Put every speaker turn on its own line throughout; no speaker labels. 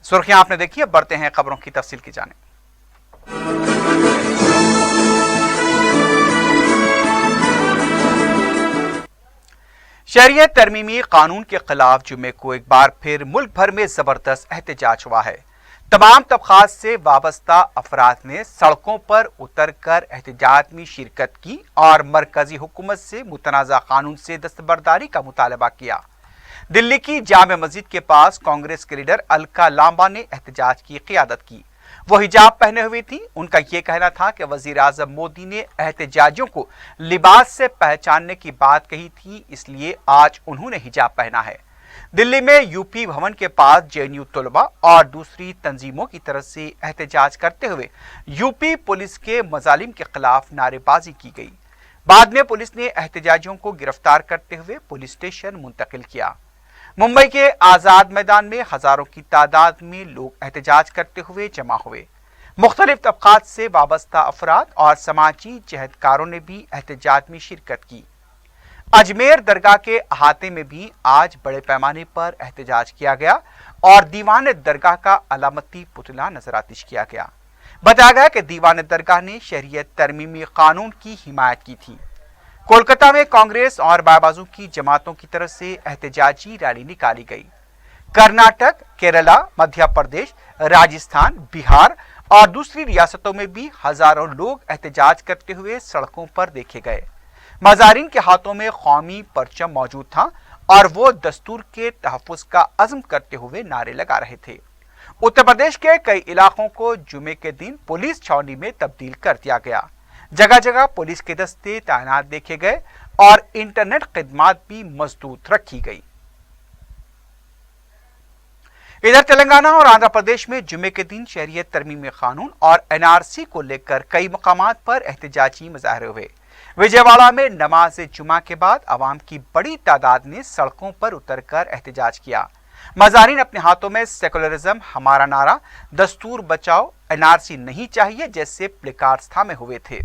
सुर्खियां आपने देखी है, बढ़ते हैं खबरों की तफसील की जाने। शरियत तरमीमी कानून के खिलाफ जुमे को एक बार फिर मुल्क भर में जबरदस्त एहतजाज हुआ है। तमाम तबकात से वाबस्ता अफराद ने सड़कों पर उतर कर एहतजाज में शिरकत की और मरकजी हुकूमत से मुतनाज़ा कानून से दस्तबरदारी का मुतालबा किया। दिल्ली की जामे मस्जिद के पास कांग्रेस के लीडर अलका लांबा ने एहतजाज की क़ियादत की। वो हिजाब पहने हुई थी। उनका ये कहना था कि वज़ीर आज़म मोदी ने एहतजाजियों को लिबास से पहचानने की बात कही थी, इसलिए आज उन्होंने हिजाब पहना है। दिल्ली में यूपी भवन के पास जेएनयू तलबा और दूसरी तंजीमों की तरफ से एहतजाज करते हुए यूपी पुलिस के मजालिम के खिलाफ नारेबाजी की गई। बाद में पुलिस ने एहतजाजियों को गिरफ्तार करते हुए पुलिस स्टेशन मुंतकिल किया। मुंबई के आज़ाद मैदान में हजारों की तादाद में लोग एहतजाज करते हुए जमा हुए। मुख्तलिफ तबकात से वाबस्ता अफराद और समाजी जहदकारों ने भी एहतजाज में शिरकत की। अजमेर दरगाह के अहाते में भी आज बड़े पैमाने पर एहतजाज किया गया और दीवान दरगाह का अलामती पुतला नजरातिश किया गया। बताया गया कि दीवान दरगाह ने शरीयत तरमीमी कानून की हिमायत की थी। कोलकाता में कांग्रेस और बाबाजू की जमातों की तरफ से एहतजाजी रैली निकाली गई। कर्नाटक, केरला, मध्य प्रदेश, राजस्थान, बिहार और दूसरी रियासतों में भी हजारों लोग एहतजाज करते हुए सड़कों पर देखे गए। मज़ारिन के हाथों में कौमी परचम मौजूद था और वो दस्तूर के तहफ़्फ़ुज़ का अज़्म करते हुए नारे लगा रहे थे। उत्तर प्रदेश के कई इलाकों को जुमे के दिन पुलिस छावनी में तब्दील कर दिया गया। जगह जगह पुलिस के दस्ते तैनात देखे गए और इंटरनेट खिदमात भी मजबूत रखी गई। इधर तेलंगाना और आंध्र प्रदेश में जुमे के दिन शरीयत तरमीमी कानून और एनआरसी को लेकर कई मकामात पर एहतजाजी मुजाहरे हुए। विजयवाड़ा में नमाज जुमा के बाद आवाम की बड़ी तादाद ने सड़कों पर उतरकर एहतजाज किया। मज़ारिन अपने हाथों में सेकुलरिज्म हमारा नारा, दस्तूर बचाओ, एनआरसी नहीं चाहिए जैसे प्लेकार्ड्स थामे हुए थे।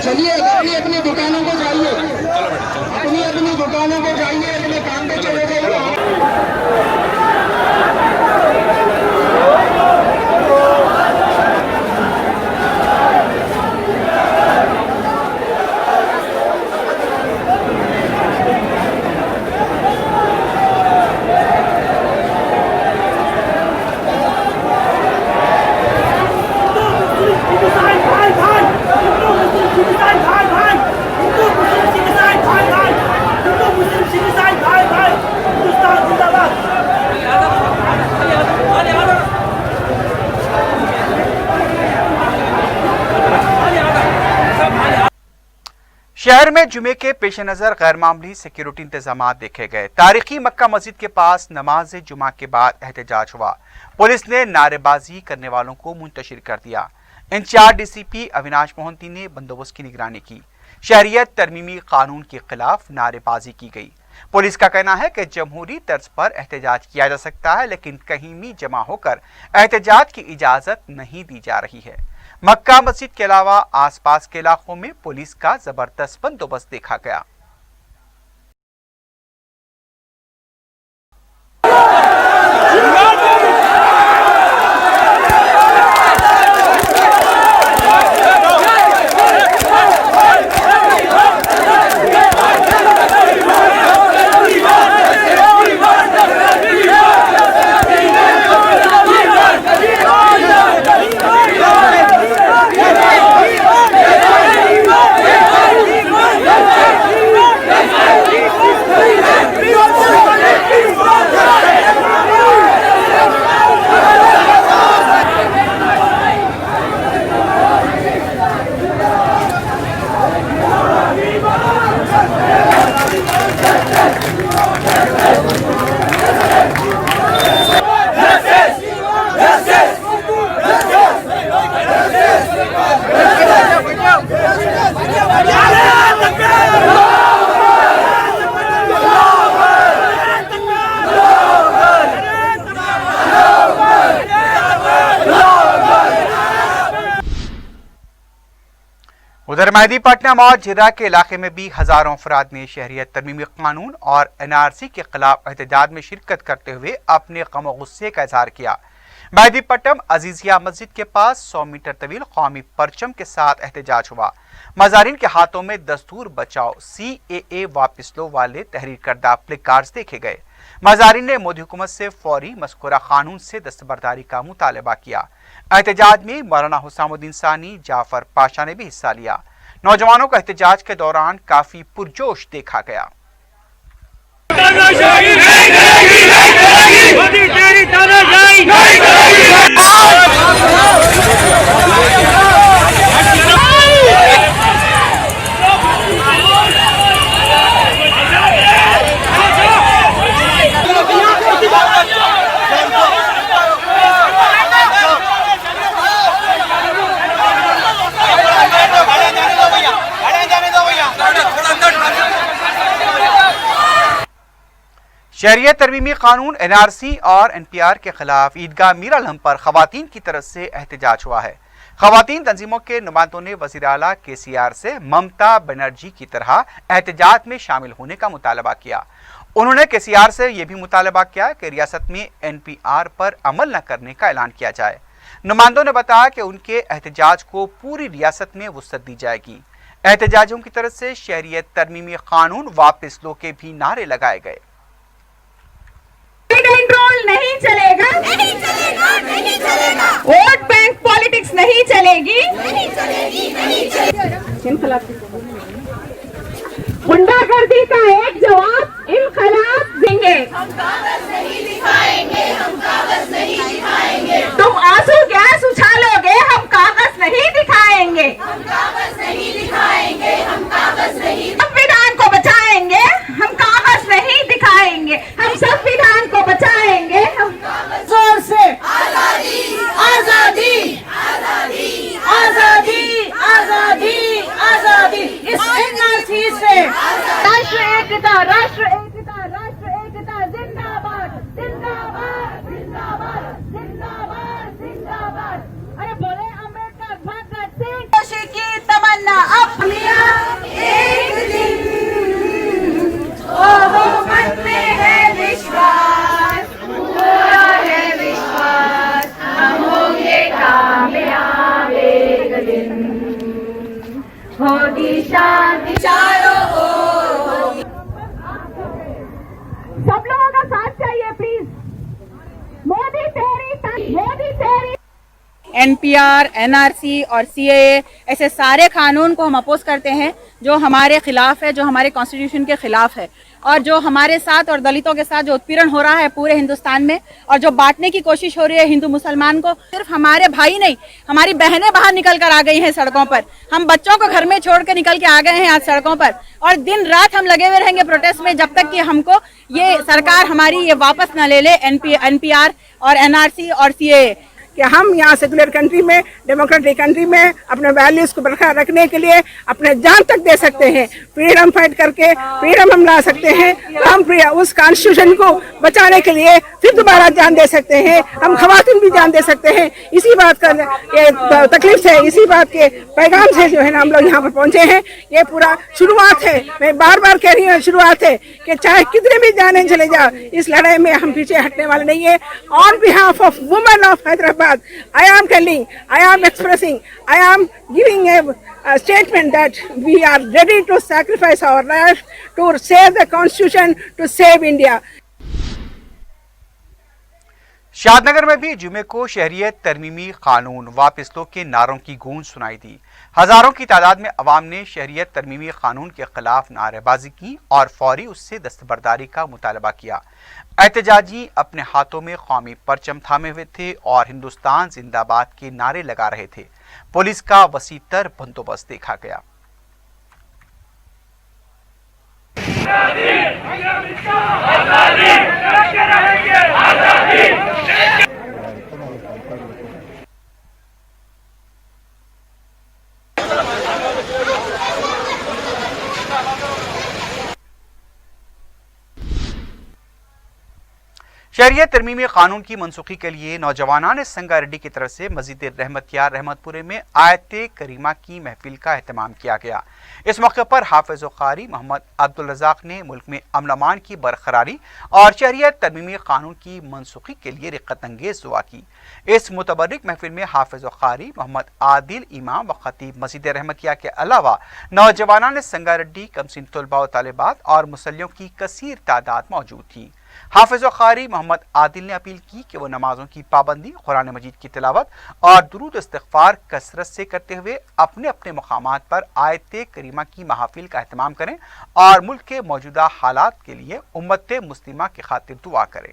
चलिए अपनी दुकानों को जाइए, अपनी दुकानों को जाइए, अपने काम पे चले जाइए।
शहर में जुमे के पेश नजर गैर मामूली सिक्योरिटी इंतजाम देखे गए। तारीखी मक्का मस्जिद के पास नमाज जुमा के बाद एहतजाज हुआ। पुलिस ने नारेबाजी करने वालों को मुंतशिर कर दिया। इंचार्ज डीसीपी अविनाश मोहंती ने बंदोबस्त की निगरानी की। शरीयत तरमीमी कानून के खिलाफ नारेबाजी की गई। पुलिस का कहना है कि जमहूरी तर्ज पर एहतजाज किया जा सकता है, लेकिन कहीं भी जमा होकर एहतजाज की इजाजत नहीं दी जा रही है। मक्का मस्जिद के अलावा आसपास के इलाकों में पुलिस का जबरदस्त बंदोबस्त देखा गया। मेहदीपट्टनम और झिर्रा के इलाके में भी हजारों अफराद ने शहरियत तरमीमी कानून और NRC के खिलाफ एहतजाज में शिरकत करते हुए अपने गम और गुस्से का इजहार किया। मेहदीपट्टनम अजीजिया मस्जिद के पास 100 मीटर तवील कौमी परचम के साथ एहतजाज हुआ। मज़ारिन के हाथों में दस्तूर बचाओ CAA वापस लो वाले तहरीर करदा प्ले कार्ड्स देखे गए। मज़ारिन ने मोदी हुकूमत से फौरी मज़कूरा कानून से दस्तबरदारी का मुतालबा किया। एहतजाज में मौलाना हुसामुद्दीन सानी, जाफर पाशा ने भी हिस्सा लिया। नौजवानों का एहतजाज के दौरान काफी पुरजोश देखा गया। शहरियत तरमीमी कानून NRC और NPR के खिलाफ ईदगाह मीर अलहम पर खवातीन की तरफ से एहतजाज हुआ है। खवातीन तंजीमों के नुमाइंदों ने वज़ीर आला KCR से ममता बनर्जी की तरह एहतजाज में शामिल होने का मुतालबा किया। उन्होंने KCR से यह भी मुतालबा किया कि रियासत में NPR पर अमल न करने का ऐलान किया जाए। नुमाइंदों ने बताया कि उनके एहतजाज को पूरी रियासत में वुसअत दी जाएगी। एहतजाजियों की तरफ से शहरियत तरमीमी कानून वापस लो के भी नारे लगाए गए।
कंट्रोल नहीं चलेगा, नहीं चलेगा, नहीं चलेगा। वोट बैंक पॉलिटिक्स नहीं चलेगी, नहीं चलेगी, नहीं चलेगी। गुंडागर्दी का एक जवाब इनकलाब देंगे। हम कागज नहीं दिखाएंगे, हम कागज नहीं दिखाएंगे। तुम आंसू गैस उछालोगे, हम कागज नहीं दिखाएंगे, हम कागज नहीं दिखाएंगे, हम कागज नहीं। संविधान को बचाएंगे, हम कागज नहीं दिखाएंगे, हम संविधान को बचाएंगे, हम जोर से आजादी, आजादी, आजादी, आजादी, आजादी, आजादी। इस NRC से राष्ट्र एकता, राष्ट्र एकता, राष्ट्र एकता जिंदाबाद, जिंदाबाद, जिंदाबाद, जिंदाबाद, जिंदाबाद। अरे बोले अम्बेडकर, भगत सिंह, खुशी की तमन्ना अपनी एक दिन। ओहो मन में है विश्वास, पूरा है विश्वास, हम होंगे कामयाब एक दिन। होगी शांति चारों ओर। सब लोगों का साथ चाहिए प्लीज। मोदी तेरी, मोदी तेरी। NPR, NRC और CAA ऐसे सारे कानून को हम अपोज करते हैं जो हमारे खिलाफ है, जो हमारे कॉन्स्टिट्यूशन के खिलाफ है, और जो हमारे साथ और दलितों के साथ जो उत्पीड़न हो रहा है पूरे हिंदुस्तान में, और जो बांटने की कोशिश हो रही है हिंदू मुसलमान को। सिर्फ हमारे भाई नहीं, हमारी बहनें बाहर निकल कर आ गई हैं सड़कों पर। हम बच्चों को घर में छोड़ के निकल के आ गए हैं आज सड़कों पर, और दिन रात हम लगे हुए रहेंगे प्रोटेस्ट में जब तक कि हमको ये सरकार हमारी ये वापस न ले ले NPR और NRC और CAA।
कि हम यहाँ सेकुलर कंट्री में, डेमोक्रेटिक कंट्री में अपने वैल्यूज को बरकरार रखने के लिए अपने जान तक दे सकते हैं। फ्रीडम फाइट करके फ्रीडम हम ला सकते हैं। हम उस कॉन्स्टिट्यूशन को बचाने के लिए फिर दोबारा जान दे सकते हैं। हम खवातीन भी जान दे सकते हैं। इसी बात का ये तकलीफ से, इसी बात के पैगाम से जो है ना हम लोग यहाँ पर पहुँचे हैं। ये पूरा शुरुआत है, मैं बार बार कह रही हूँ शुरुआत है कि चाहे कितने भी जाने चले जाओ, इस लड़ाई में हम पीछे हटने वाले नहीं है। On behalf of women of Hyderabad, I am telling, I am expressing, I am giving a statement that we are ready to sacrifice our life to save the Constitution, to save India.
Shadnagar में भी जुमे को शहरियत तरमीमी कानून वापस लो के नारों की गूंज सुनाई दी। हजारों की तादाद में अवाम ने शहरियत तरमीमी कानून के खिलाफ नारेबाजी की और फौरी उससे दस्तबरदारी का मुतालबा किया। एहतजाजी अपने हाथों में कौमी परचम थामे हुए थे और हिंदुस्तान जिंदाबाद के नारे लगा रहे थे। पुलिस का वसीतर बंदोबस्त देखा गया। शहरियत तरमीमी कानून की मनसूखी के लिए नौजवानान संगारेड्डी की तरफ से मस्जिद रहमतिया रहमतपुरे में आयत करीमा की महफिल का एहतमाम किया गया। इस मौके पर हाफिज कारी मोहम्मद अब्दुल रज़ाक ने मुल्क में अमन अमान की बरकरारी और शहरियत तरमीमी कानून की मनसूखी के लिए रिक्कत अंगेज दुआ की। इस मुतबर्रिक महफिल में हाफिज कारी मोहम्मद आदिल इमाम व खतीब मस्जिद रहमतिया के अलावा नौजवानान संगारेड्डी, कमसिन तलबा व तालिबात और मुसल्लियों की कसीर तादाद मौजूद थी। हाफिज कारी मोहम्मद आदिल ने अपील की कि वो नमाजों की पाबंदी, कुरान मजीद की तिलावत और दुरूद इस्तिग़फ़ार कसरत से करते हुए अपने अपने मकामात पर आयत करीमा की महफिल का एहतमाम करें और मुल्क के मौजूदा हालात के लिए उम्मत मुस्लिमा की खातिर दुआ करें।